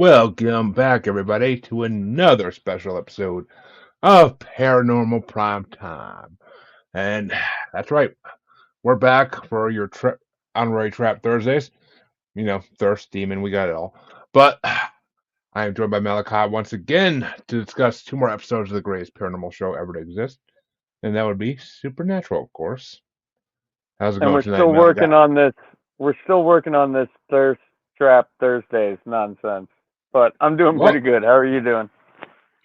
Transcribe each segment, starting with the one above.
Welcome back, everybody, to another special episode of Paranormal Primetime. And that's right, we're back for your honorary Trap Thursdays. Thirst, Demon, we got it all. But I am joined by Malachi once again to discuss two more episodes of the greatest paranormal show ever to exist. And that would be Supernatural, of course. How's it And going we're tonight, still Malachi? working on this. We're still working on this thirst trap Thursdays nonsense. But I'm doing pretty Well, good. How are you doing?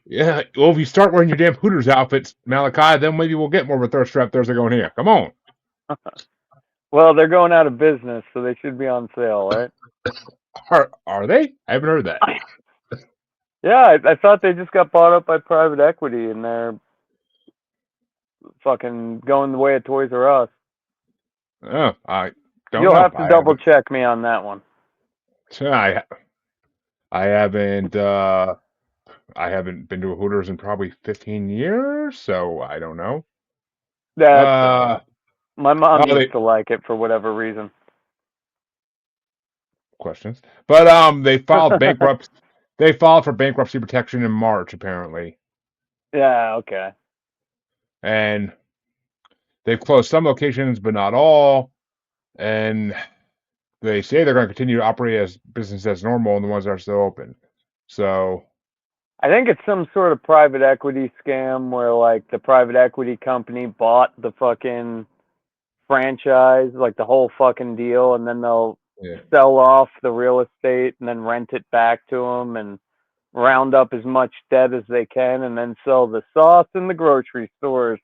yeah, well, if you start wearing your damn Hooters outfits, Malachi, then maybe we'll get more of a Thirst Trap Thursday going here. Come on. Well, they're going out of business, so they should be on sale, right? Are they? I haven't heard that. Yeah, I thought they just got bought up by private equity and they're fucking going the way of Toys R Us. Oh, I don't You'll know. have to double check me on that one. I, I haven't. I haven't been to a Hooters in probably 15 years, so I don't know. That's all right. Uh, My mom oh, used they to like it for whatever reason. questions, but they filed bankrupt. They filed for bankruptcy protection in March, apparently, Yeah, okay. and they've closed some locations, but not all. And they say they're going to continue to operate as business as normal, and the ones that are still open. So I think it's some sort of private equity scam where like the private equity company bought the fucking franchise, like the whole fucking deal, and then they'll yeah. sell off the real estate and then rent it back to them and round up as much debt as they can and then sell the sauce in the grocery stores.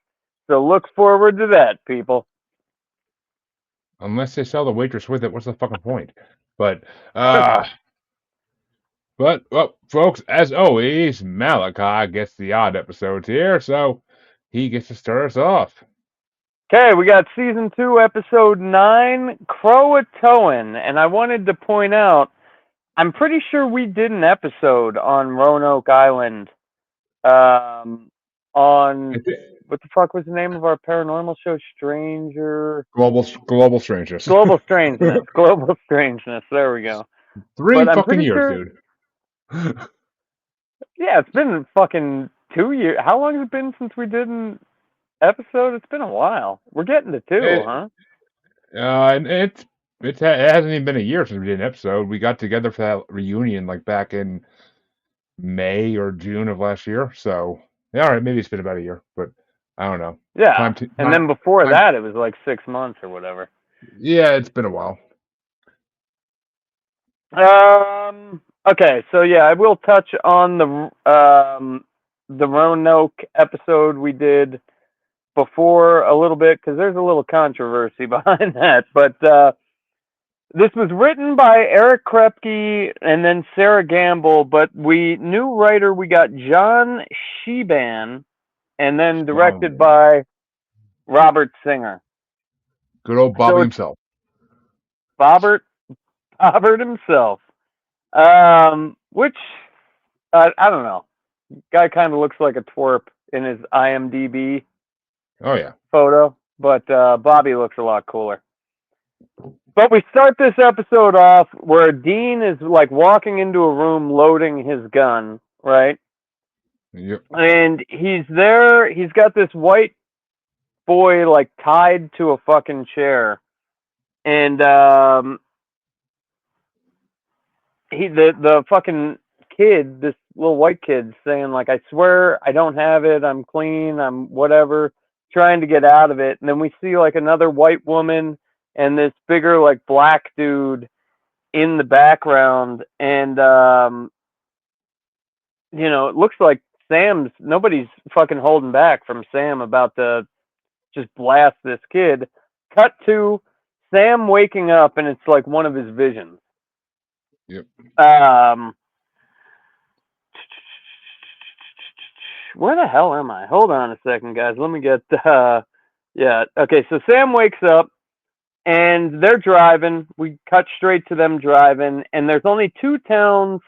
So look forward to that, people. Unless they sell the waitress with it, what's the fucking point? But uh well, folks, as always, Malachi gets the odd episodes here, so he gets to start us off. Okay, we got season 2, episode 9, Croatoan, and I wanted to point out, I'm pretty sure we did an episode on Roanoke Island. On what the fuck was the name of our paranormal show? Stranger Global strangeness. Global Strangeness. Global Strangeness. There we go. Three But I'm fucking pretty years, sure. dude. Yeah, it's been fucking 2 years. How long has it been since we did an episode? It's been a while. We're getting to two, It, huh? and it hasn't even been a year since we did an episode. We got together for that reunion like back in May or June of last year. So yeah, all right, maybe it's been about a year, but I don't know. Yeah. Time to And time, then before time. that, it was like 6 months or whatever. Yeah, it's been a while. Okay, so yeah, I will touch on the Roanoke episode we did before a little bit because there's a little controversy behind that. But this was written by Eric Krepke and then Sarah Gamble, but new writer we got John Sheban, and then directed Oh, by Robert Singer. good old So Bobby it's himself. Robert Robert himself, which I don't know. Guy kind of looks like a twerp in his IMDb Oh yeah. photo, but Bobby looks a lot cooler. But we start this episode off where Dean is like walking into a room loading his gun, right? Yep. And he's there, he's got this white boy like tied to a fucking chair. And the fucking kid, this little white kid saying like, I swear I don't have it, I'm clean, I'm whatever, trying to get out of it. And then we see like another white woman and this bigger like black dude in the background, and it looks like nobody's fucking holding back from Sam about to just blast this kid. Cut to Sam waking up, and it's like one of his visions. Yep. Um, where the hell am I? Hold on a second, guys. Let me get. Yeah. Okay. So Sam wakes up, and they're driving. We cut straight to them driving, and there's only two towns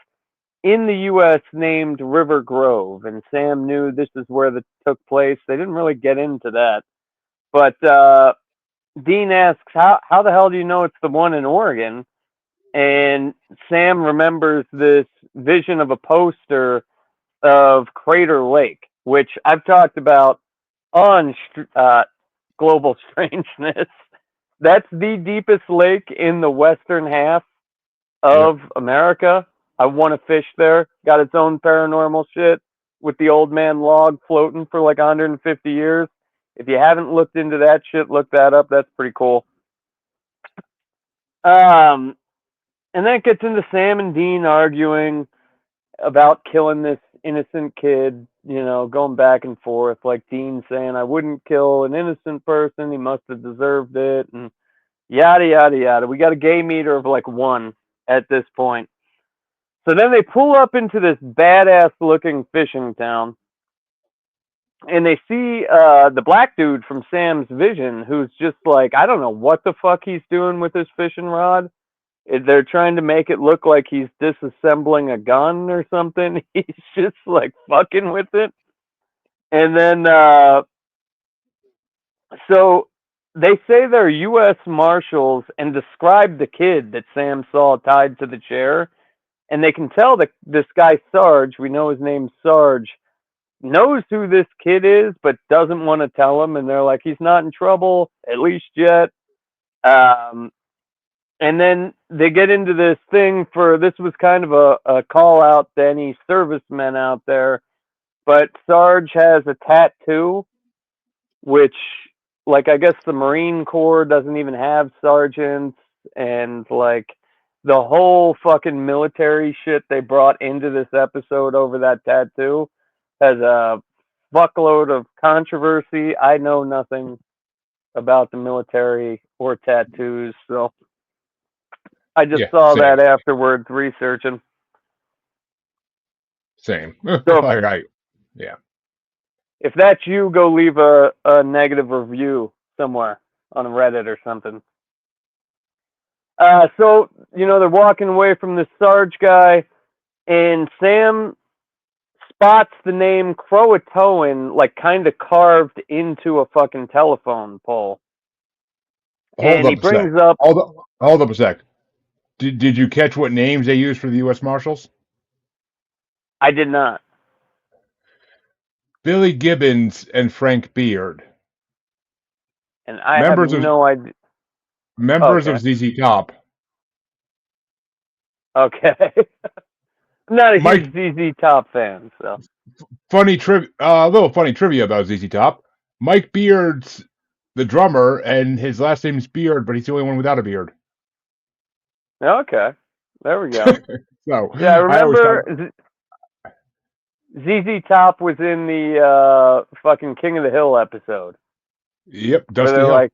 in the U.S. named River Grove, and Sam knew this is where it took place. They didn't really get into that, but Dean asks, "How the hell do you know it's the one in Oregon?" and Sam remembers this vision of a poster of Crater Lake, which I've talked about on Global Strangeness. That's the deepest lake in the western half Yep. of America. I want to fish there. Got its own paranormal shit with the old man log floating for like 150 years. If you haven't looked into that shit, look that up. That's pretty cool. Um, and then it gets into Sam and Dean arguing about killing this innocent kid, going back and forth, like Dean saying, I wouldn't kill an innocent person, he must have deserved it, and yada, yada, yada. We got a gay meter of like one at this point. So then they pull up into this badass looking fishing town, and they see the black dude from Sam's vision, who's just like, I don't know what the fuck he's doing with his fishing rod. They're trying to make it look like he's disassembling a gun or something. He's just like fucking with it. And then, so they say they're U.S. Marshals and describe the kid that Sam saw tied to the chair. And they can tell that this guy, Sarge, we know his name's Sarge, knows who this kid is, but doesn't want to tell him. And they're like, he's not in trouble, at least yet. Um, and then they get into this thing for this was kind of a call out to any servicemen out there. But Sarge has a tattoo, which, like, I guess the Marine Corps doesn't even have sergeants, and like the whole fucking military shit they brought into this episode over that tattoo has a fuckload of controversy. I know nothing about the military or tattoos, so I just Yeah. saw Same. that afterwards researching. Same. So Yeah. if that's you, go leave a negative review somewhere on Reddit or something. So they're walking away from this Sarge guy, and Sam spots the name Croatoan like kind of carved into a fucking telephone pole, Hold and he up a sec. brings up. Hold up a sec. Did you catch what names they used for the U.S. Marshals? I did not, Billy Gibbons and Frank Beard, and I have members of no idea. members of Okay, ZZ Top. okay. I'm not a Mike, huge ZZ Top fan, so little funny trivia about ZZ Top. Mike Beard's the drummer, and his last name's Beard, but he's the only one without a beard. okay. There we go. So Yeah, I I always thought, remember ZZ Top was in the fucking King of the Hill episode yep, where Dusty they're Hill. like,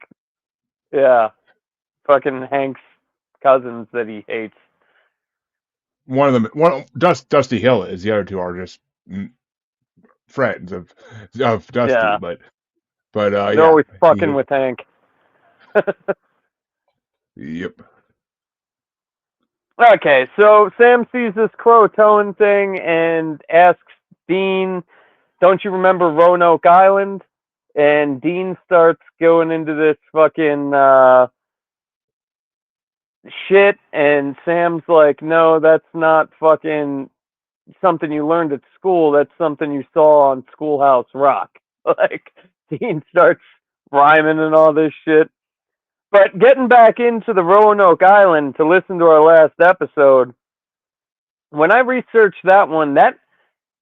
yeah, fucking Hank's cousins that he hates. One of them, Dusty Hill is. The other two are just friends of Dusty, Yeah, but they're yeah, always fucking with Hank. yep. Okay, so Sam sees this Croatoan thing and asks Dean, don't you remember Roanoke Island? And Dean starts going into this fucking shit, and Sam's like, no, that's not fucking something you learned at school. That's something you saw on Schoolhouse Rock. Like, Dean starts rhyming and all this shit. But getting back into the Roanoke Island to listen to our last episode, when I researched that one, that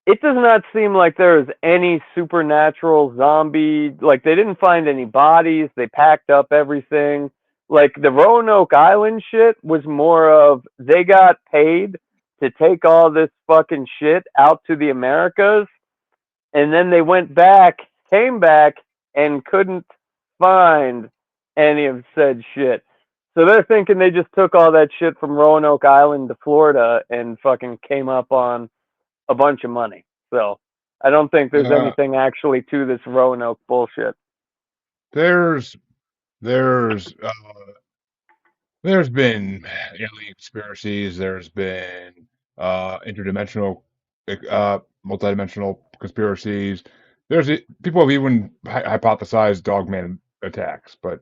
it does not seem like there is any supernatural zombie. Like, they didn't find any bodies. They packed up everything. Like, the Roanoke Island shit was more of they got paid to take all this fucking shit out to the Americas, and then they came back, and couldn't find any of said shit. So they're thinking they just took all that shit from Roanoke Island to Florida and fucking came up on a bunch of money. So I don't think there's Uh, anything actually to this Roanoke bullshit. there's there's there's been alien conspiracies. There's been interdimensional, multidimensional conspiracies. People have even hypothesized dogman attacks, but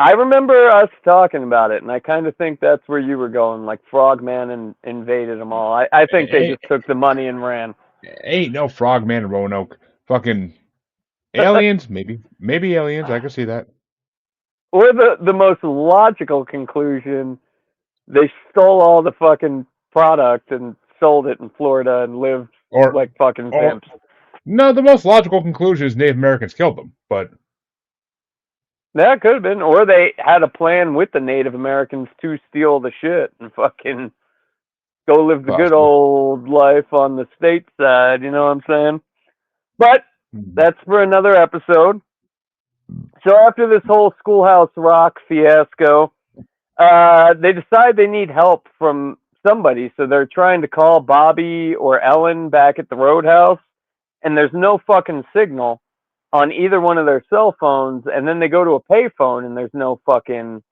I remember us talking about it, and I kind of think that's where you were going. Like Frogman and invaded them all. I think they Ain't, just took the money and ran. ain't no frogman in Roanoke. Fucking aliens, maybe aliens. I can see that. Or the most logical conclusion, they stole all the fucking product and sold it in Florida and lived Or, like fucking or pimps. no. The most logical conclusion is Native Americans killed them. But That could have been. Or they had a plan with the Native Americans to steal the shit and fucking go live the good possibly. old life on the state side, you know what I'm saying? But Mhm. that's for another episode. So after this whole Schoolhouse Rock fiasco, they decide they need help from somebody. So they're trying to call Bobby or Ellen back at the Roadhouse, and there's no fucking signal on either one of their cell phones. And then they go to a payphone, and there's no fucking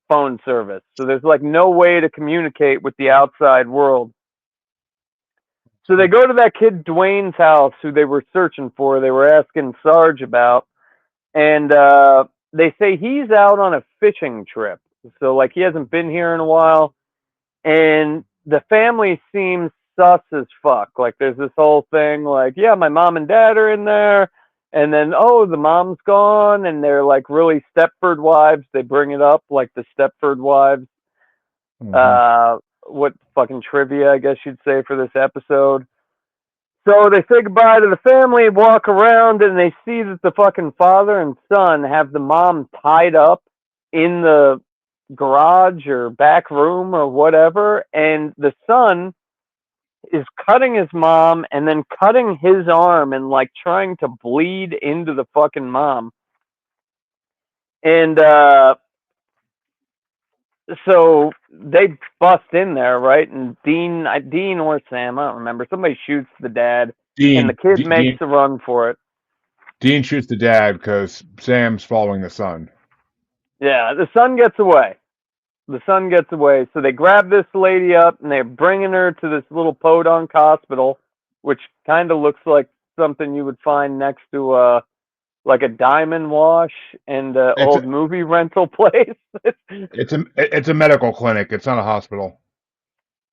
phone service. So there's like no way to communicate with the outside world. So they go to that kid Dwayne's house who they were searching for. They were asking Sarge about, and they say he's out on a fishing trip. So like he hasn't been here in a while, and the family seems sus as fuck. Like there's this whole thing like, yeah, my mom and dad are in there, and then oh, the mom's gone, and they're like really Stepford wives. They bring it up like the Stepford wives. Mhm. Uh, what fucking trivia, I guess you'd say, for this episode. So they say goodbye to the family, walk around, and they see that the fucking father and son have the mom tied up in the garage or back room or whatever, and the son is cutting his mom and then cutting his arm and like trying to bleed into the fucking mom. And so they bust in there, right? And Dean or Sam, I don't remember. Somebody shoots the dad, and the Dean, kid D- makes Dean, a run for it. Dean shoots the dad because Sam's following the son. Yeah, the son gets away. The son gets away. So they grab this lady up and they're bringing her to this little podunk hospital, which kind of looks like something you would find next to like a diamond wash and It's a old movie rental place. it's a medical clinic. It's not a hospital.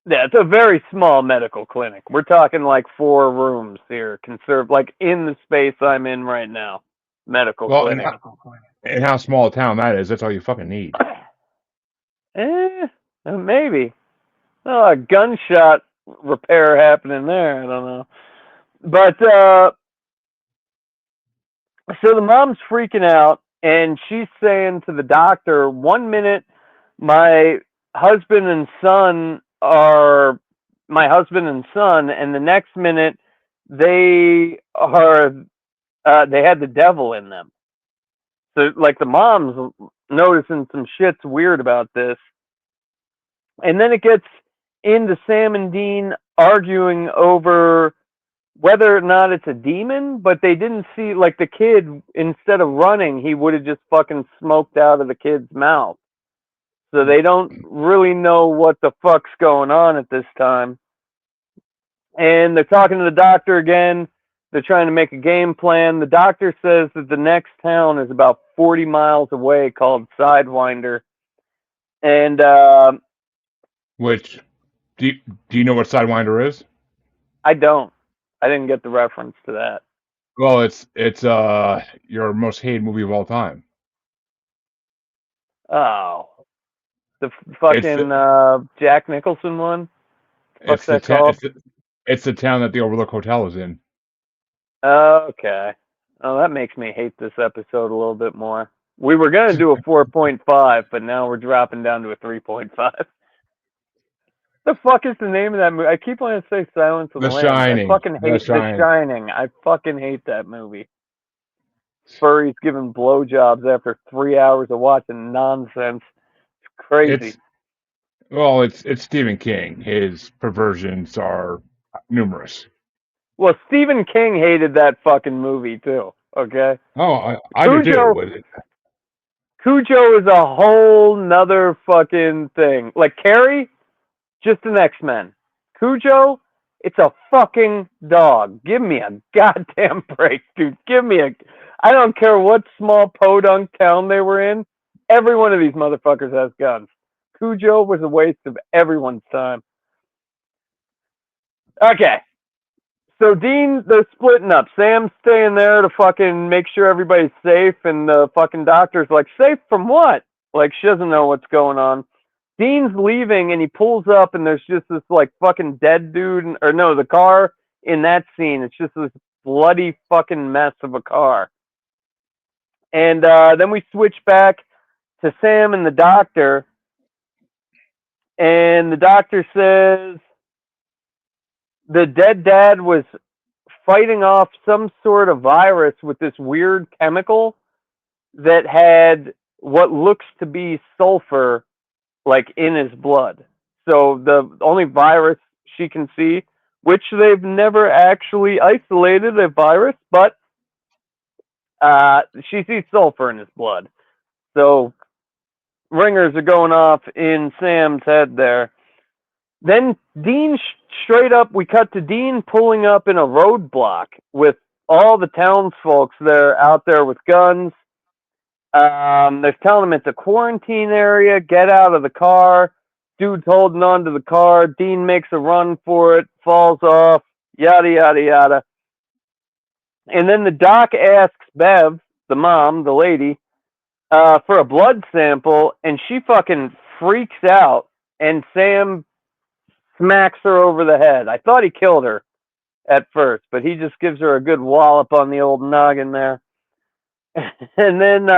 Yeah, it's a very small medical clinic. We're talking like 4 rooms here, conserved like in the space I'm in right now. Medical Well, clinic. and how small a town that is. That's all you fucking need. Eh, maybe. Oh, a gunshot repair happening there. I don't know. But so the mom's freaking out and she's saying to the doctor, 1 minute my husband and son are my husband and son, and the next minute they are they had the devil in them. So like the mom's noticing some shit's weird about this. And then it gets into Sam and Dean arguing over whether or not it's a demon, but they didn't see, like, the kid, instead of running, he would have just fucking smoked out of the kid's mouth. So they don't really know what the fuck's going on at this time. And they're talking to the doctor again. They're trying to make a game plan. The doctor says that the next town is about 40 miles away called Sidewinder. And Which do you know what Sidewinder is? I don't. I didn't get the reference to that. Well, it's your most hated movie of all time. Oh, the It's fucking the Jack Nicholson one. Fuck's it's the that ta- called? it's the town that the Overlook Hotel is in. Okay. Oh, that makes me hate this episode a little bit more. We were gonna do a 4.5, but now we're dropping down to a 3.5. The fuck is the name of that movie? I keep wanting to say Silence of the The Lambs. I Shining. fucking The hate The Shining. Shining. I fucking hate that movie. Furries giving blowjobs after 3 hours of watching nonsense. It's crazy. It's well, it's Stephen King. His perversions are numerous. Well, Stephen King hated that fucking movie too. Okay. Oh, I do too. Cujo But Cujo is a whole nother fucking thing. Like Carrie, just an X-Men. Cujo, it's a fucking dog. Give me a goddamn break, dude. Give me a. I don't care what small podunk town they were in. Every one of these motherfuckers has guns. Cujo was a waste of everyone's time. Okay. So Dean, they're splitting up. Sam's staying there to fucking make sure everybody's safe, and the fucking doctor's like, safe from what? Like, she doesn't know what's going on. Dean's leaving, and he pulls up, and there's just this, like, fucking dead dude, or no, the car in that scene, it's just this bloody fucking mess of a car. And then we switch back to Sam and the doctor, and the doctor says the dead dad was fighting off some sort of virus with this weird chemical that had what looks to be sulfur like in his blood. So the only virus she can see, which they've never actually isolated a virus, but she sees sulfur in his blood. So ringers are going off in Sam's head there. Then Dean, straight up, we cut to Dean pulling up in a roadblock with all the townsfolk there out there with guns. They're telling him it's a quarantine area, get out of the car. Dude's holding on to the car. Dean makes a run for it, falls off, yada, yada, yada. And then the doc asks Bev, the mom, the lady, for a blood sample, and she fucking freaks out, and Sam smacks her over the head. I thought he killed her at first, but he just gives her a good wallop on the old noggin there. And then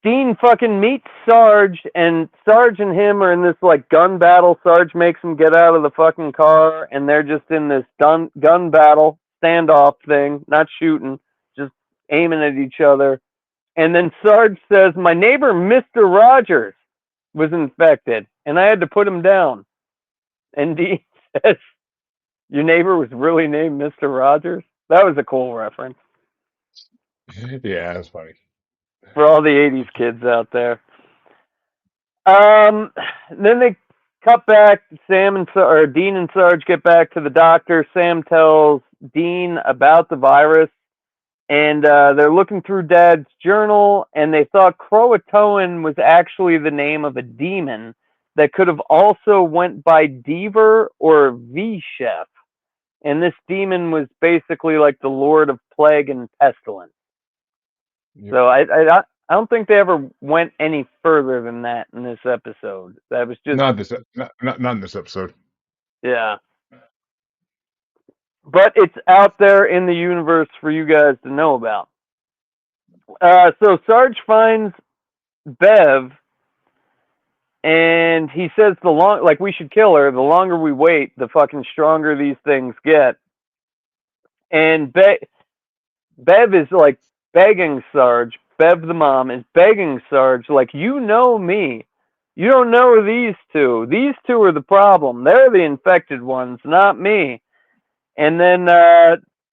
Dean fucking meets Sarge, and Sarge and him are in this like gun battle. Sarge makes him get out of the fucking car, and they're just in this gun battle, standoff thing, not shooting, just aiming at each other. And then Sarge says, my neighbor, Mr. Rogers, was infected, and I had to put him down. And Dean says, your neighbor was really named Mr. Rogers? That was a cool reference. Yeah, that's funny. For all the 80s kids out there. Then they cut back. Dean and Sarge get back to the doctor. Sam tells Dean about the virus, and they're looking through Dad's journal, and they thought Croatoan was actually the name of a demon that could have also went by Deaver or V-Chef. And this demon was basically like the Lord of Plague and Pestilence. Yep. So I don't think they ever went any further than that in this episode. That was just not in this episode. yeah. But it's out there in the universe for you guys to know about. So Sarge finds Bev, and he says we should kill her. The longer we wait, the fucking stronger these things get. And Bev is like begging Sarge. Bev, the mom, is begging Sarge, like, you know me. You don't know these two. These two are the problem. They're the infected ones, not me. And then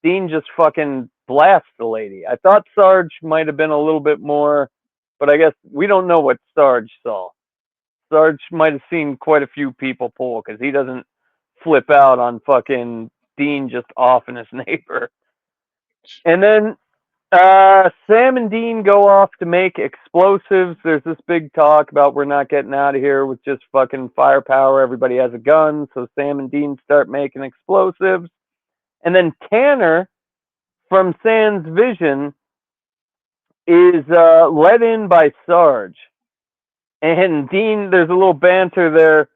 Dean just fucking blasts the lady. I thought Sarge might have been a little bit more, but I guess we don't know what Sarge saw. Sarge might have seen quite a few people pull, because he doesn't flip out on fucking Dean just offing his neighbor. And then Sam and Dean go off to make explosives. There's this big talk about we're not getting out of here with just fucking firepower. Everybody has a gun, so Sam and Dean start making explosives. And then Tanner from Sam's vision is let in by Sarge. And Dean, there's a little banter there.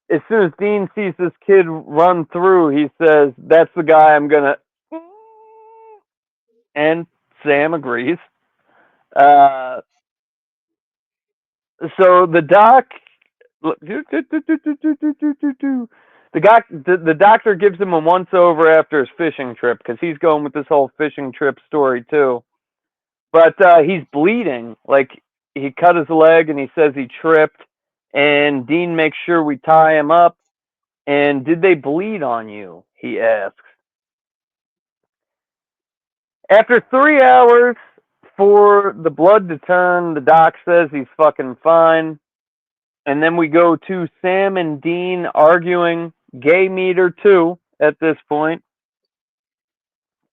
As soon as Dean sees this kid run through, he says, that's the guy I'm going to... And Sam agrees. So the doctor gives him a once over after his fishing trip, because he's going with this whole fishing trip story too. But he's bleeding. Like, he cut his leg and he says he tripped, and Dean makes sure we tie him up. And did they bleed on you? He asks. After 3 hours for the blood to turn, the doc says he's fucking fine. And then we go to Sam and Dean arguing, gay meter too, at this point.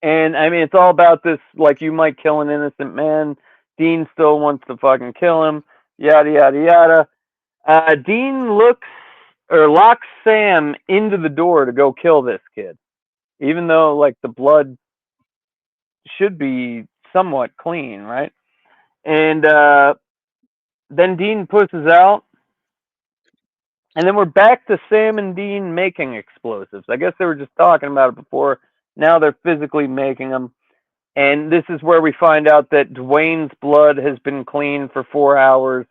And I mean, it's all about this, like, you might kill an innocent man. Dean still wants to fucking kill him. Yada yada yada. Dean locks Sam into the door to go kill this kid, even though like the blood should be somewhat clean, right? And then Dean pushes out, and then we're back to Sam and Dean making explosives. I guess they were just talking about it before. Now they're physically making them. And this is where we find out that Dwayne's blood has been cleaned for 4 hours,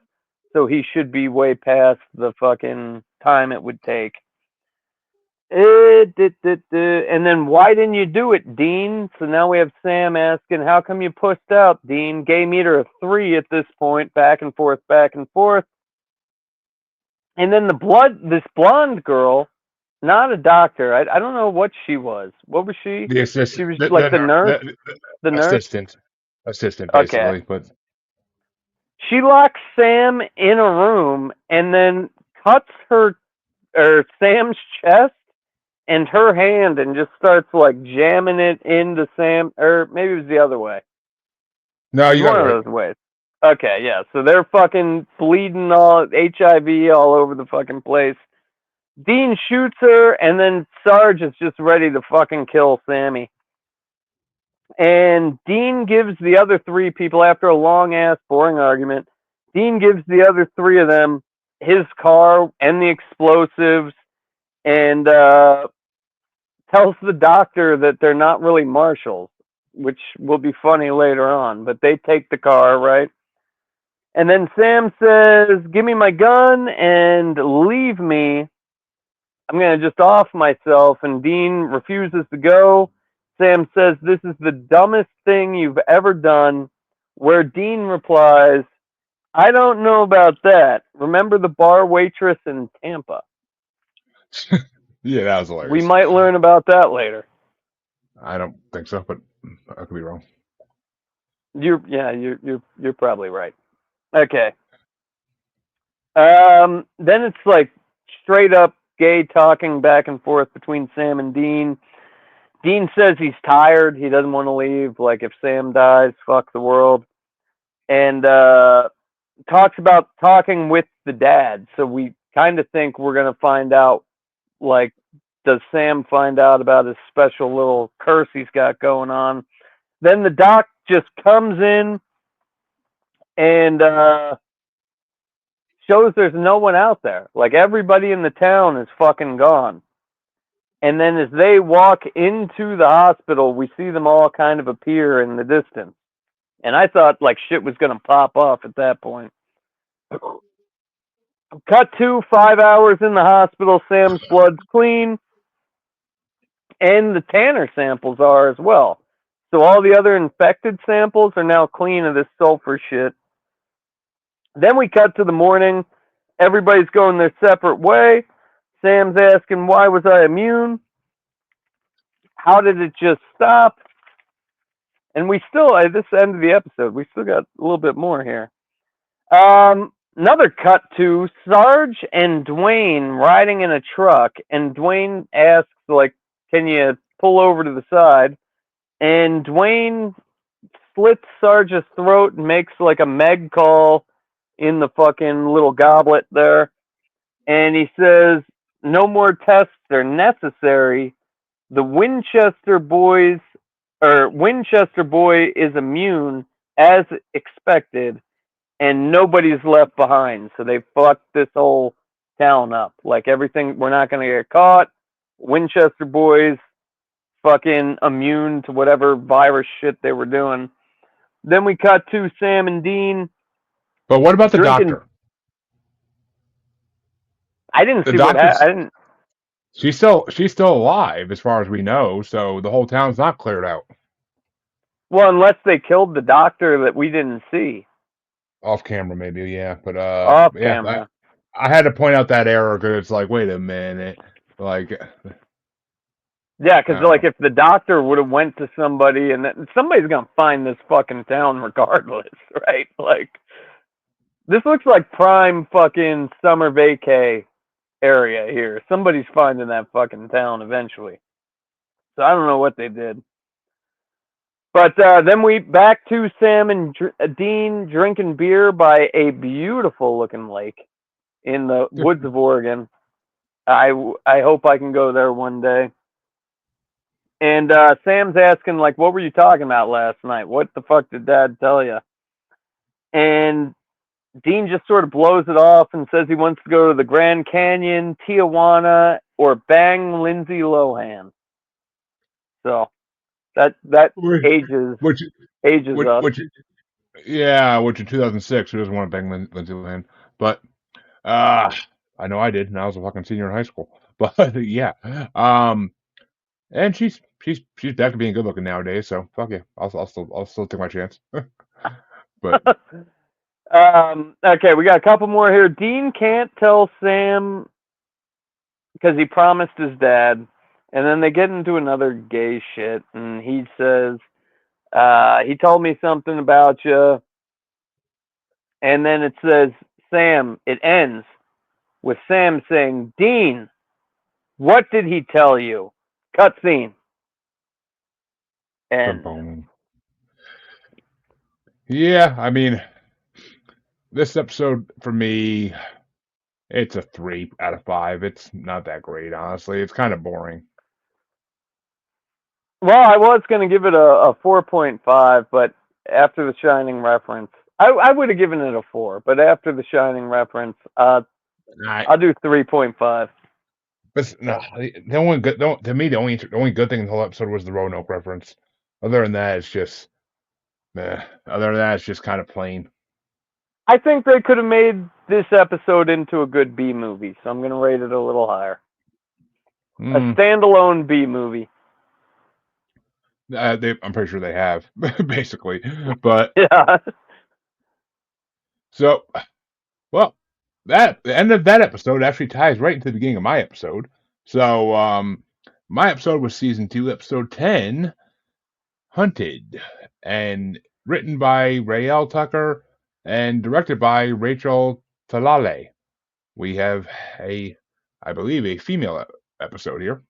so he should be way past the fucking time it would take. And then why didn't you do it, Dean? So now we have Sam asking, how come you pushed out, Dean? Gay meter of 3 at this point, back and forth, back and forth. And then this blonde girl, not a doctor. I don't know what she was. What was she? The assist, She was like the nurse. The nurse. assistant, Okay. basically. But She locks Sam in a room and then cuts Sam's chest and her hand and just starts like jamming it into Sam, or maybe it was the other way. no, It was you got one it of right. those ways. Okay, yeah. So they're fucking bleeding all HIV all over the fucking place. Dean shoots her, and then Sarge is just ready to fucking kill Sammy. And Dean gives the other 3 people, after a long ass boring argument, Dean gives the other 3 of them his car and the explosives, and tells the doctor that they're not really marshals, which will be funny later on. But they take the car, right? And then Sam says, give me my gun and leave me. I'm going to just off myself. And Dean refuses to go. Sam says, this is the dumbest thing you've ever done. Where Dean replies, I don't know about that. Remember the bar waitress in Tampa? Yeah, that was We hilarious. might learn about that later. I don't think so, but I could be wrong. You're probably right. Okay. Then it's like straight up gay talking back and forth between Sam and Dean. Dean says he's tired. He doesn't want to leave. Like, if Sam dies, fuck the world. And talks about talking with the dad. So we kind of think we're going to find out, like, does Sam find out about his special little curse he's got going on? Then the doc just comes in and shows there's no one out there. Like, everybody in the town is fucking gone. And then as they walk into the hospital, we see them all kind of appear in the distance. And I thought like shit was going to pop off at that point. Cut to 5 hours in the hospital. Sam's blood's clean. And the Tanner samples are as well. So all the other infected samples are now clean of this sulfur shit. Then we cut to the morning. Everybody's going their separate way. Sam's asking, why was I immune? How did it just stop? And we still, at this end of the episode, we still got a little bit more here. Another cut to Sarge and Dwayne riding in a truck, and Dwayne asks, like, can you pull over to the side? And Dwayne slits Sarge's throat and makes, like, a Meg call in the fucking little goblet there. And he says, no more tests are necessary. The Winchester boy is immune as expected, and nobody's left behind. So they fucked this whole town up. Like, everything, we're not going to get caught. Winchester boys fucking immune to whatever virus shit they were doing. Then we cut to Sam and Dean But what about the drinking. doctor? I didn't The see what happened. doctor's I didn't. she's still alive as far as we know, so the whole town's not cleared out. Well, unless they killed the doctor that we didn't see Off camera, maybe, yeah. But off yeah, camera. I had to point out that error because it's like, wait a minute, like, Yeah, I because don't like know. if the doctor would have went to somebody, and somebody's gonna find this fucking town regardless, right? Like, this looks like prime fucking summer vacay area here. Somebody's finding that fucking town eventually. So I don't know what they did. But then we back to Sam and Dean drinking beer by a beautiful looking lake in the woods of Oregon. I hope I can go there one day. And Sam's asking, like, what were you talking about last night? What the fuck did Dad tell you? And Dean just sort of blows it off and says he wants to go to the Grand Canyon, Tijuana, or bang Lindsay Lohan. So that which, ages which, us. which, yeah, which in 2006, who doesn't want to bang Lindsay Lohan? But uh, I know I did, and I was a fucking senior in high school. But yeah, and she's back to being good looking nowadays. So fuck yeah, I'll still take my chance. But Okay, we got a couple more here. Dean can't tell Sam because he promised his dad, and then they get into another gay shit, and he says, he told me something about you, and then it says, Sam, it ends with Sam saying, Dean, what did he tell you? Cutscene. End. boom. Yeah, I mean, this episode for me, it's a 3 out of 5. It's not that great, honestly. It's kind of boring. Well, I was going to give it a 4.5, but after the Shining reference, I would have given it a 4, but after the Shining reference, I, I'll do 3.5. but no, the only good, to me, the only good thing in the whole episode was the Roanoke reference. Other than that, it's just, meh. Other than that, it's just kind of plain. I think they could have made this episode into a good B movie, so I'm going to rate it a little higher. A Mm, standalone B movie. I'm pretty sure they have, basically. But Yeah. so, well, the end of that episode actually ties right into the beginning of my episode. So, my episode was season 2, episode 10, Hunted, and written by Rael Tucker and directed by Rachel Talale. We have I believe, a female episode here,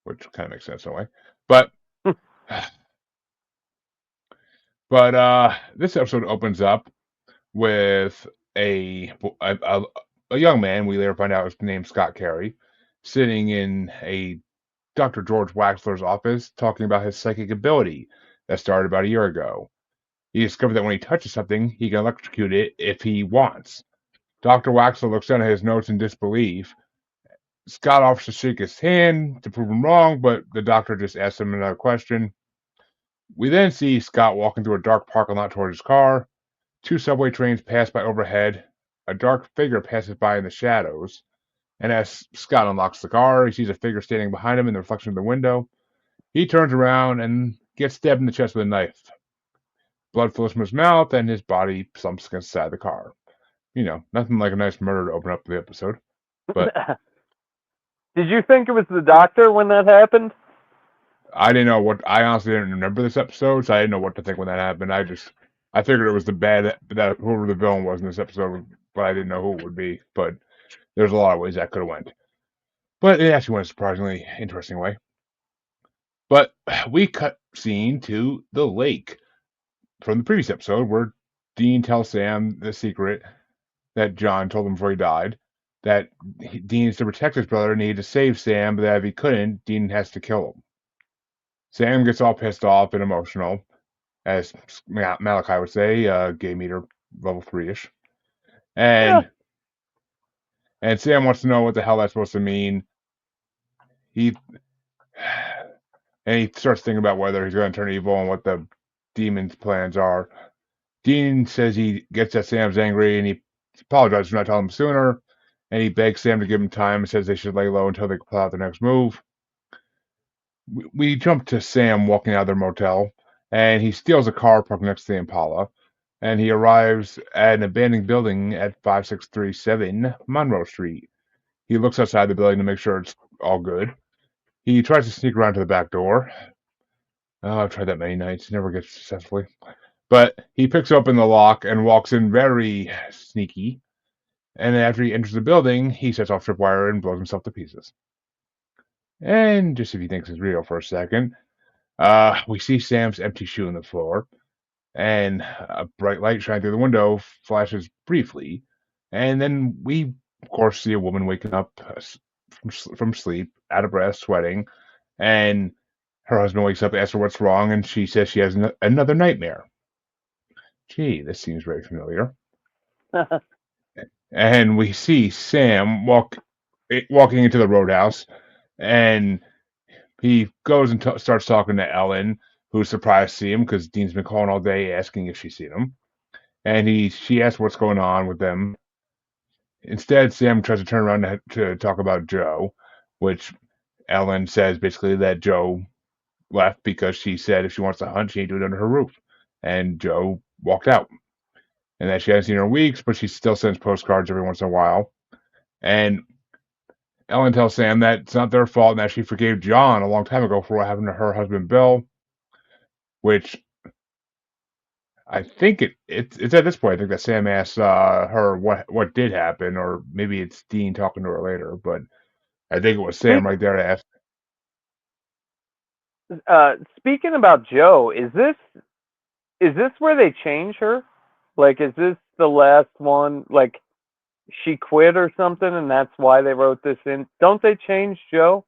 which kind of makes sense in a way. But, this episode opens up with a, a young man. We later find out his name Scott Carey, sitting in a Dr. George Waxler's office talking about his psychic ability that started about a year ago. He discovered that when he touches something, he can electrocute it if he wants. Dr. Waxler looks down at his notes in disbelief. Scott offers to shake his hand to prove him wrong, but the doctor just asks him another question. We then see Scott walking through a dark parking lot towards his car. 2 subway trains pass by overhead. A dark figure passes by in the shadows. And as Scott unlocks the car, he sees a figure standing behind him in the reflection of the window. He turns around and gets stabbed in the chest with a knife. Blood flows from his mouth, and his body slumps against the side of the car. Nothing like a nice murder to open up the episode. But Did you think it was the doctor when that happened? I didn't know what. I honestly didn't remember this episode, so I didn't know what to think when that happened. I figured it was that whoever the villain was in this episode, but I didn't know who it would be. But there's a lot of ways that could have went. But it actually went a surprisingly interesting way. But we cut scene to the lake from the previous episode where Dean tells Sam the secret that John told him before he died. That Dean is to protect his brother and needed to save Sam, but that if he couldn't, Dean has to kill him. Sam gets all pissed off and emotional, as Malachi would say, gay meter level 3-ish. Yeah. And Sam wants to know what the hell that's supposed to mean. He and he starts thinking about whether he's going to turn evil and what the demon's plans are. Dean says he gets that Sam's angry and he apologizes for not telling him sooner. And he begs Sam to give him time and says they should lay low until they can plot out their next move. We jump to Sam walking out of their motel, and he steals a car parked next to the Impala, and he arrives at an abandoned building at 5637 Monroe Street. He looks outside the building to make sure it's all good. He tries to sneak around to the back door. Oh, I've tried that many nights, never gets successfully. But he picks open the lock and walks in very sneaky. And after he enters the building, he sets off tripwire and blows himself to pieces. And just if he thinks it's real for a second, We see Sam's empty shoe on the floor, and a bright light shining through the window flashes briefly, and then we, of course, see a woman waking up from sleep, out of breath, sweating, and her husband wakes up, asks her what's wrong, and she says she has another nightmare. Gee, this seems very familiar. And we see Sam walking into the roadhouse, and he goes and starts talking to Ellen, who's surprised to see him because Dean's been calling all day asking if she's seen him. And she asks what's going on with them. Instead, Sam tries to turn around to talk about Joe, which Ellen says basically that Joe left because she said if she wants to hunt, she ain't doing it under her roof. And Joe walked out. And that she hasn't seen her in weeks, but she still sends postcards every once in a while. And Ellen tells Sam that it's not their fault and that she forgave John a long time ago for what happened to her husband Bill, which I think it's at this point I think that Sam asks her what did happen, or maybe it's Dean talking to her later, but I think it was Sam Speak, right there to ask. Speaking about Joe, is this where they change her? Like, is this the last one? Like, she quit or something, and that's why they wrote this in? Don't they change Joe?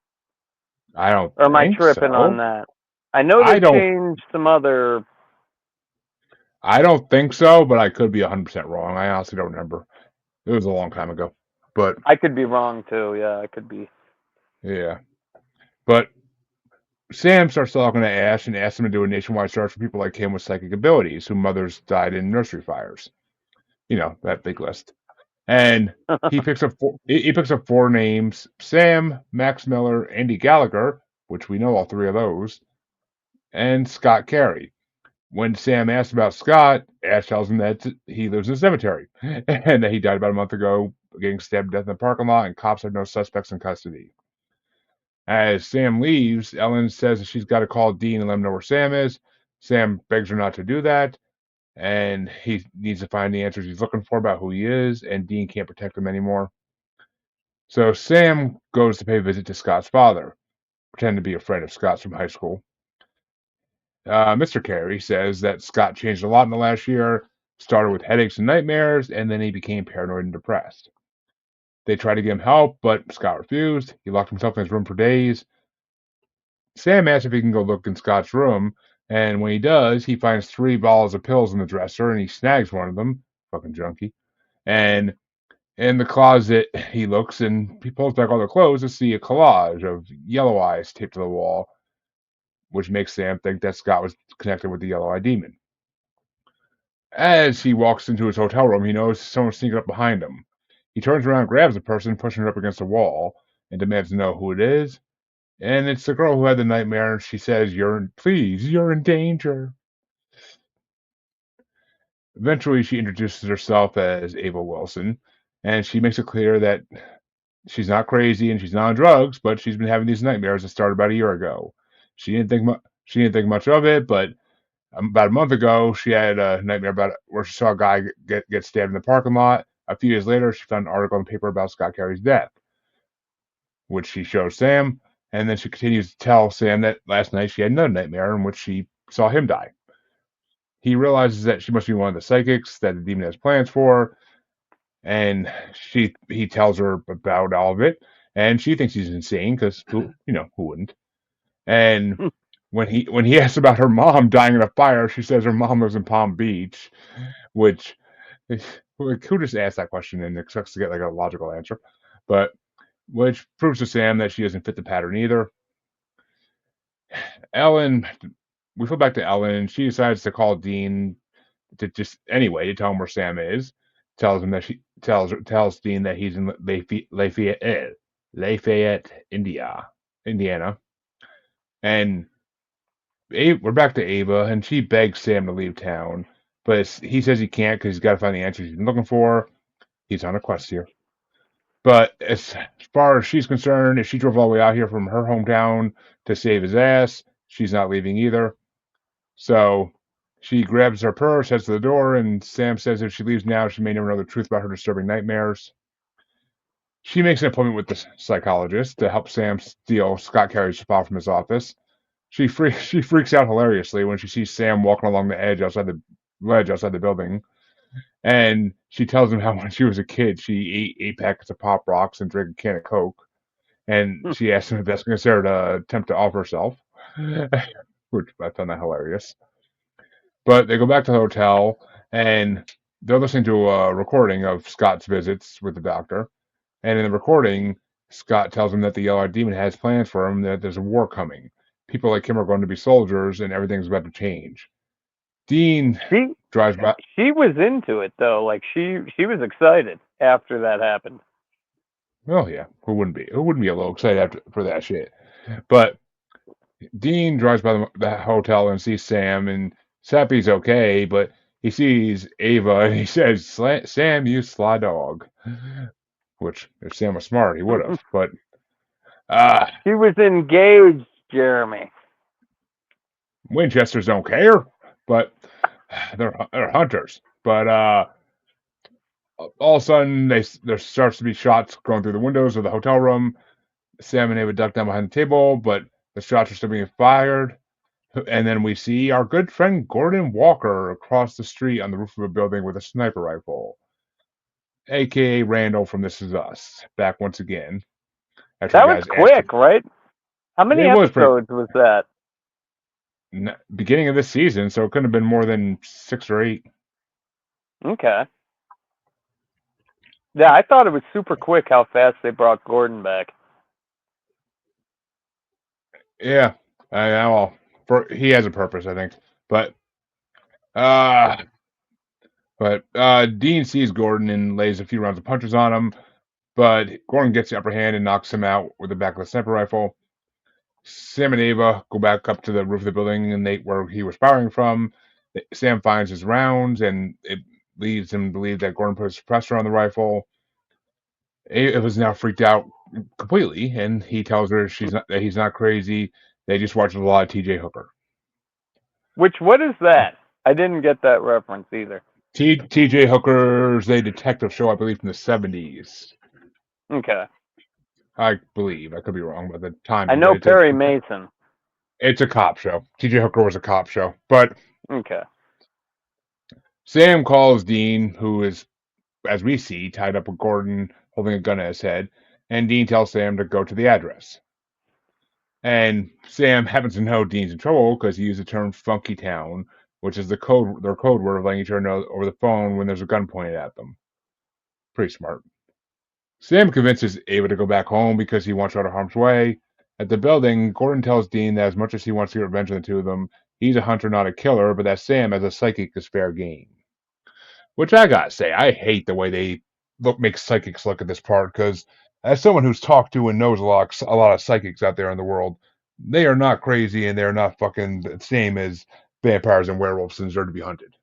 I don't Or am I think tripping on so. that? I know I they don't changed some other. I don't think so, but I could be 100% wrong. I honestly don't remember. It was a long time ago. But I could be wrong too. Yeah, I could be. yeah. But Sam starts talking to Ash and asks him to do a nationwide search for people like him with psychic abilities whose mothers died in nursery fires. That big list. And he picks up four names: Sam, Max Miller, Andy Gallagher, which we know all three of those, and Scott Carey. When Sam asks about Scott, Ash tells him that he lives in a cemetery and that he died about a month ago, getting stabbed to death in the parking lot, and cops have no suspects in custody. As Sam leaves, Ellen says that she's got to call Dean and let him know where Sam is. Sam begs her not to do that, and he needs to find the answers he's looking for about who he is, and Dean can't protect him anymore. So Sam goes to pay a visit to Scott's father, pretending to be a friend of Scott's from high school. Mr. Carey says that Scott changed a lot in the last year, started with headaches and nightmares, and then he became paranoid and depressed. They tried to give him help, but Scott refused. He locked himself in his room for days. Sam asks if he can go look in Scott's room, and when he does, he finds three bottles of pills in the dresser, and he snags one of them. Fucking junkie. And in the closet, he looks and he pulls back all the clothes to see a collage of yellow eyes taped to the wall, which makes Sam think that Scott was connected with the yellow eye demon. As he walks into his hotel room, he notices someone sneaking up behind him. He turns around, grabs the person, pushing her up against the wall, and demands to know who it is. And it's the girl who had the nightmare, and she says, you're in danger. Eventually, she introduces herself as Ava Wilson, and she makes it clear that she's not crazy and she's not on drugs, but she's been having these nightmares that started about a year ago. She didn't think much of it, but about a month ago, she had a nightmare about where she saw a guy get stabbed in the parking lot. A few years later, she found an article in the paper about Scott Carey's death, which she shows Sam, and then she continues to tell Sam that last night she had another nightmare in which she saw him die. He realizes that she must be one of the psychics that the demon has plans for, and he tells her about all of it, and she thinks he's insane because who wouldn't? And when he asks about her mom dying in a fire, she says her mom lives in Palm Beach, which like, who just asked that question and expects to get like a logical answer, but which proves to Sam that she doesn't fit the pattern either. Ellen, we flip back to Ellen, and she decides to call Dean to just anyway to tell him where Sam is. Tells him that she tells Dean that he's in Lafayette, Indiana, and we're back to Ava, and she begs Sam to leave town, but he says he can't because he's got to find the answers he's been looking for. He's on a quest here. But as far as she's concerned, if she drove all the way out here from her hometown to save his ass, she's not leaving either. So she grabs her purse, heads to the door, and Sam says if she leaves now, she may never know the truth about her disturbing nightmares. She makes an appointment with the psychologist to help Sam steal Scott Carey's file from his office. She freaks out hilariously when she sees Sam walking along the edge outside the ledge outside the building, and she tells him how when she was a kid she ate 8 packets of Pop Rocks and drank a can of Coke, and she asks him if that's considered an attempt to off herself, which I found that hilarious. But they go back to the hotel and they're listening to a recording of Scott's visits with the doctor. And in the recording, Scott tells him that the Yellow-Eyed Demon has plans for him, that there's a war coming. People like him are going to be soldiers, and everything's about to change. Dean She drives by. she was into it though. Like she was excited after that happened. Oh yeah, who wouldn't be? Who wouldn't be a little excited for that shit? But Dean drives by the hotel and sees Sam, and Sappy's okay, but he sees Ava, and he says, "Sam, you sly dog." Which, if Sam was smart, he would have. But uh, She was engaged, Jeremy. Winchesters don't care, but they're hunters. But all of a sudden, there starts to be shots going through the windows of the hotel room. Sam and Ava duck down behind the table, but the shots are still being fired. And then we see our good friend Gordon Walker across the street on the roof of a building with a sniper rifle, aka Randall from This Is Us, back once again after That the was guys asked him. quick, right? How many It was pretty episodes was that? beginning of this season, so it couldn't have been more than 6 or 8. Okay. Yeah, I thought it was super quick how fast they brought Gordon back. Yeah, well, he has a purpose, I think. But uh, Dean sees Gordon and lays a few rounds of punches on him, but Gordon gets the upper hand and knocks him out with the back of the sniper rifle. Sam and Ava go back up to the roof of the building and where he was firing from. Sam finds his rounds, and it leads him to believe that Gordon put a suppressor on the rifle. Ava's now freaked out completely, and he tells her that he's not crazy. They just watched a lot of T.J. Hooker. What is that? I didn't get that reference either. T.J. Hooker's a detective show, I believe, from the 70s. Okay. I believe. I could be wrong about the I timing, but know Perry Mason. it's a cop show. T.J. Hooker was a cop show. But Okay. Sam calls Dean, who is, as we see, tied up with Gordon holding a gun at his head, and Dean tells Sam to go to the address. And Sam happens to know Dean's in trouble because he used the term "funky town," which is their code word of letting each other know over the phone when there's a gun pointed at them. Pretty smart. Sam convinces Ava to go back home because he wants her out of harm's way. At the building, Gordon tells Dean that as much as he wants to get revenge on the two of them, he's a hunter, not a killer, but that Sam, as a psychic, is fair game. Which I gotta say, I hate the way they make psychics look at this part, because as someone who's talked to and knows a lot of psychics out there in the world, they are not crazy and they're not fucking the same as vampires and werewolves and deserve to be hunted.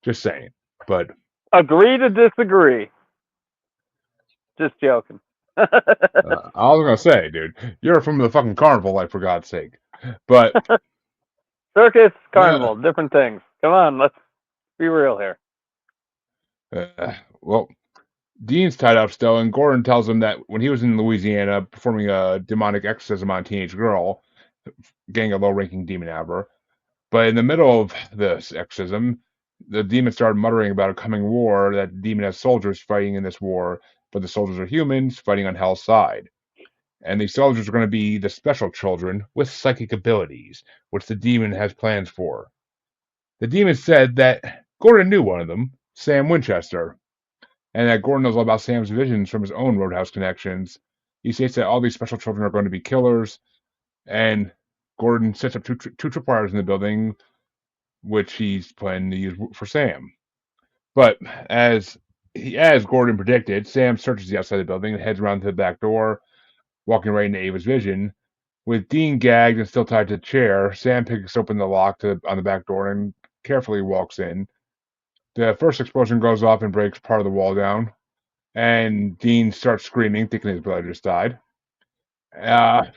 Just saying. But Agree to disagree. Just joking. I was gonna say, dude, you're from the fucking carnival, like for God's sake. But Circus, uh, carnival, different things. Come on, let's be real here. well, Dean's tied up still, and Gordon tells him that when he was in Louisiana performing a demonic exorcism on a teenage girl, getting a low-ranking demon out of her. But in the middle of this exorcism, the demon started muttering about a coming war, that the demon has soldiers fighting in this war, but the soldiers are humans fighting on Hell's side. And these soldiers are going to be the special children with psychic abilities, which the demon has plans for. The demon said that Gordon knew one of them, Sam Winchester, and that Gordon knows all about Sam's visions from his own Roadhouse connections. He states that all these special children are going to be killers, and Gordon sets up two tripwires in the building, which he's planning to use for Sam. But as Gordon predicted, Sam searches the outside of the building and heads around to the back door, walking right into Ava's vision. With Dean gagged and still tied to the chair, Sam picks open the lock on the back door and carefully walks in. The first explosion goes off and breaks part of the wall down, and Dean starts screaming, thinking his brother just died. A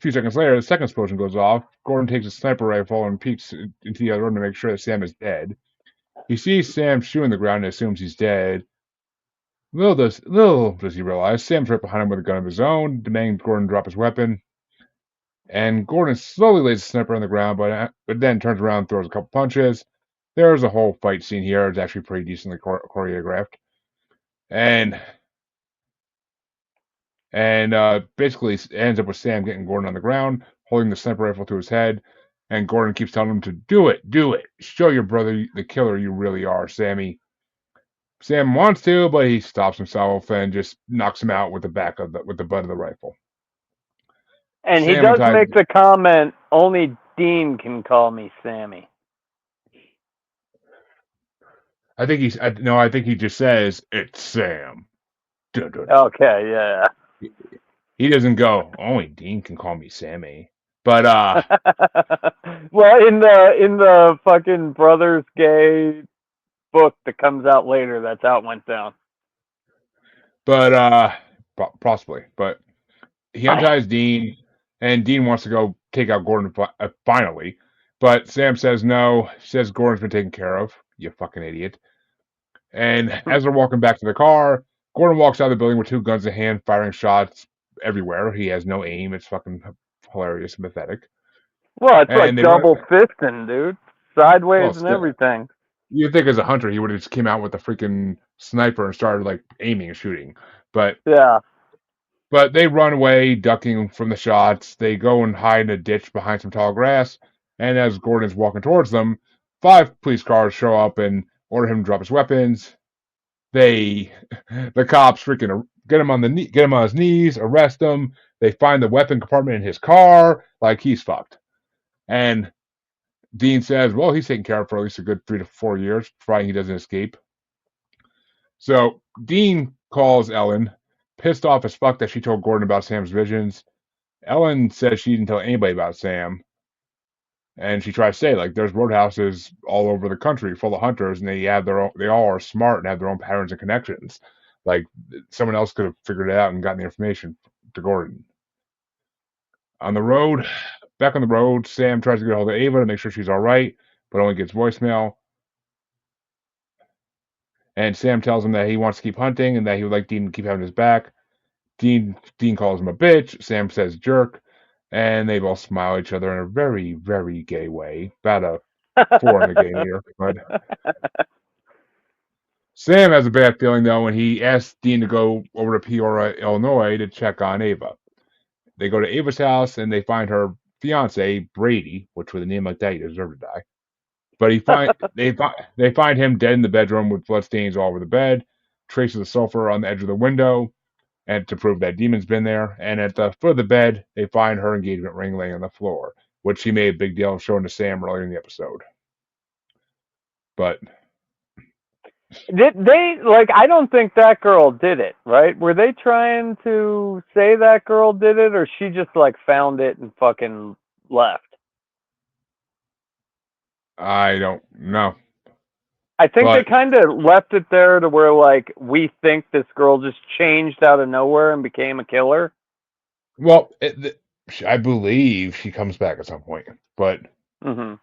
few seconds later, the second explosion goes off. Gordon takes a sniper rifle and peeks into the other room to make sure that Sam is dead. He sees Sam chewing the ground and assumes he's dead. Little does he realize Sam's right behind him with a gun of his own, demanding Gordon drop his weapon. And Gordon slowly lays the sniper on the ground, but then turns around and throws a couple punches. There's a whole fight scene here. It's actually pretty decently choreographed. And basically ends up with Sam getting Gordon on the ground, holding the sniper rifle to his head, and Gordon keeps telling him to do it, show your brother the killer you really are, Sammy. Sam wants to, but he stops himself and just knocks him out with the butt of the rifle. And he Sam does unties. make the comment, only Dean can call me Sammy. I think he's no. I think he just says it's Sam. Dun, dun, dun. Okay, yeah. He doesn't go. Only Dean can call me Sammy. But Well, in the fucking Brothers Gay book that comes out later, that's how it went down. but possibly. But he unties Dean, and Dean wants to go take out Gordon finally. But Sam says no. Says Gordon's been taken care of. You fucking idiot. And as they're walking back to the car, Gordon walks out of the building with two guns in hand, firing shots everywhere. He has no aim. It's fucking hilarious and pathetic. Well, it's And like they run. double fisting, dude. Sideways Well, and everything. you'd think as a hunter he would have just came out with a freaking sniper and started like aiming and shooting. But Yeah. but they run away, ducking from the shots. They go and hide in a ditch behind some tall grass. And as Gordon's walking towards them, 5 police cars show up and order him to drop his weapons. They, the cops, freaking get him get him on his knees, arrest him. They find the weapon compartment in his car, like he's fucked. And Dean says, well, he's taken care of for at least a good 3 to 4 years, providing he doesn't escape. So Dean calls Ellen, pissed off as fuck that she told Gordon about Sam's visions. Ellen says she didn't tell anybody about Sam, and she tries to say like there's roadhouses all over the country full of hunters, and they all are smart and have their own patterns and connections. Like someone else could have figured it out and gotten the information to Gordon. On the road, back on the road, Sam tries to get a hold of Ava to make sure she's all right, but only gets voicemail. And Sam tells him that he wants to keep hunting and that he would like Dean to keep having his back. Dean calls him a bitch. Sam says jerk, and they both smile at each other in a very, very gay way. About a 4 in the gay meter. But Sam has a bad feeling though when he asks Dean to go over to Peoria, Illinois to check on Ava. They go to Ava's house and they find her fiance, Brady, which with a name like that you deserve to die. But they find him dead in the bedroom with bloodstains all over the bed, traces of sulfur on the edge of the window, and to prove that Demon's been there. And at the foot of the bed, they find her engagement ring laying on the floor, which she made a big deal of showing to Sam earlier in the episode. But Did they like? I don't think that girl did it. Right? Were they trying to say that girl did it, or she just like found it and fucking left? I don't know. I think they But kind of left it there to where like we think this girl just changed out of nowhere and became a killer. well, I believe she comes back at some point. But Mm-hmm.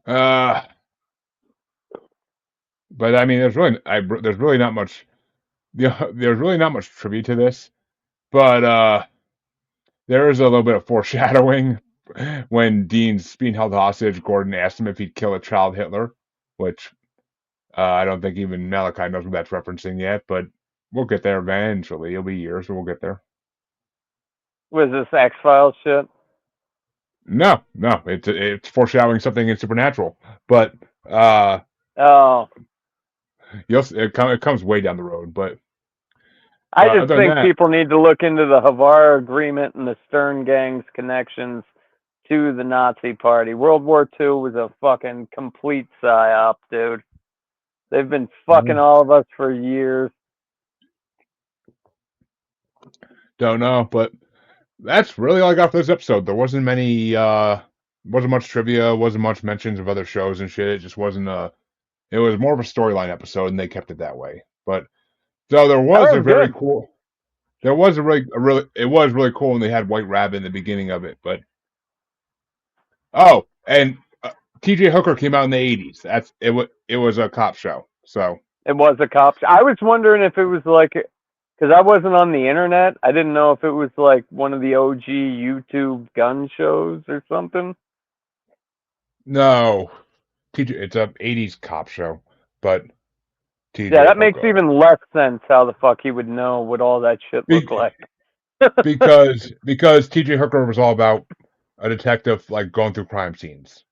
uh, but I mean, there's really not much. There's really not much tribute to this. But there is a little bit of foreshadowing when Dean's being held hostage. Gordon asked him if he'd kill a child Hitler, which I don't think even Malachi knows what that's referencing yet, but we'll get there eventually. It'll be years, but we'll get there. Was this X-Files shit? No, it's foreshadowing something in Supernatural, but uh, Oh, it comes way down the road. But I just other than think that, people need to look into the Havara Agreement and the Stern Gang's connections to the Nazi Party. World War II was a fucking complete psyop, dude. They've been fucking all of us for years. don't know, but that's really all I got for this episode. There wasn't much trivia, wasn't much mentions of other shows and shit. It just wasn't it was more of a storyline episode, and they kept it that way. But so there That was a was very good. cool. There was it was really cool when they had White Rabbit in the beginning of it. But oh, and T.J. Hooker came out in the '80s. It was a cop show. So It was a cop. I was wondering if it was like Because I wasn't on the internet. I didn't know if it was like one of the OG YouTube gun shows or something. No, TJ, it's a '80s cop show, but Yeah, TJ that makes Hooker. even less sense how the fuck he would know what all that shit looked Be- like. because TJ Hooker was all about a detective like going through crime scenes.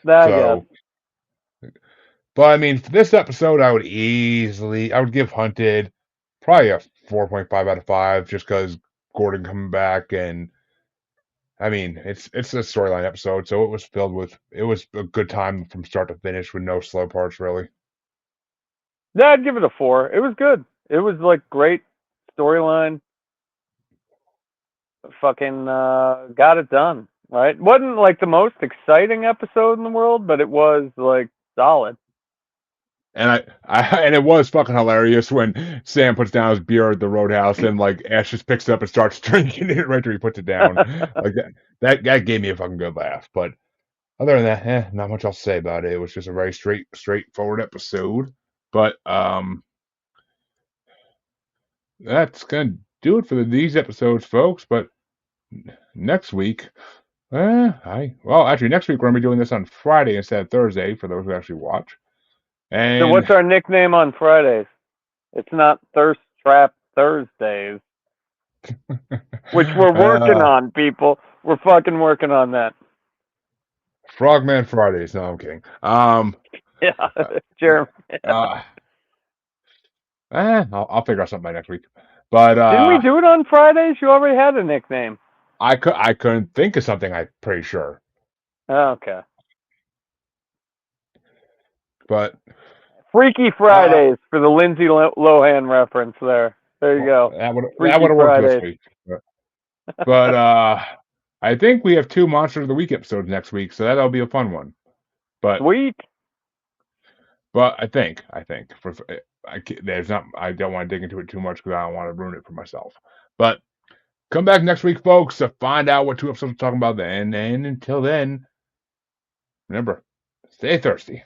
I guess. So, but I mean, for this episode, I would give Hunted probably a 4.5 out of 5, just because Gordon coming back, and I mean, it's a storyline episode, so it was a good time from start to finish with no slow parts really. Yeah, I'd give it a 4. It was good. It was like great storyline. Fucking got it done. Right? Wasn't like the most exciting episode in the world, but it was like solid. And and it was fucking hilarious when Sam puts down his beer at the Roadhouse and like Ash just picks it up and starts drinking it right after he puts it down. Like that gave me a fucking good laugh. But other than that, not much else to say about it. It was just a very straightforward episode. But that's gonna do it for these episodes, folks. But next week, actually next week we're gonna be doing this on Friday instead of Thursday for those who actually watch. So And what's our nickname on Fridays? It's not Thirst Trap Thursdays, which we're working uh, on, people. We're fucking working on that. Frogman Fridays. No, I'm kidding. Yeah, Uh, Jeremy. uh, I'll figure out something by next week. But Didn't we do it on Fridays? You already had a nickname. I couldn't think of something. I'm pretty sure. Oh, okay. But Freaky uh, Fridays for the Lindsay Lohan reference there. There you well, go. that would Freaky have worked this Fridays. week. But I think we have 2 Monster of the Week episodes next week, so that'll be a fun one. But Sweet. I think for there's not I don't want to dig into it too much because I don't want to ruin it for myself. But come back next week, folks, to find out what 2 episodes we're talking about then. And until then, remember, stay thirsty.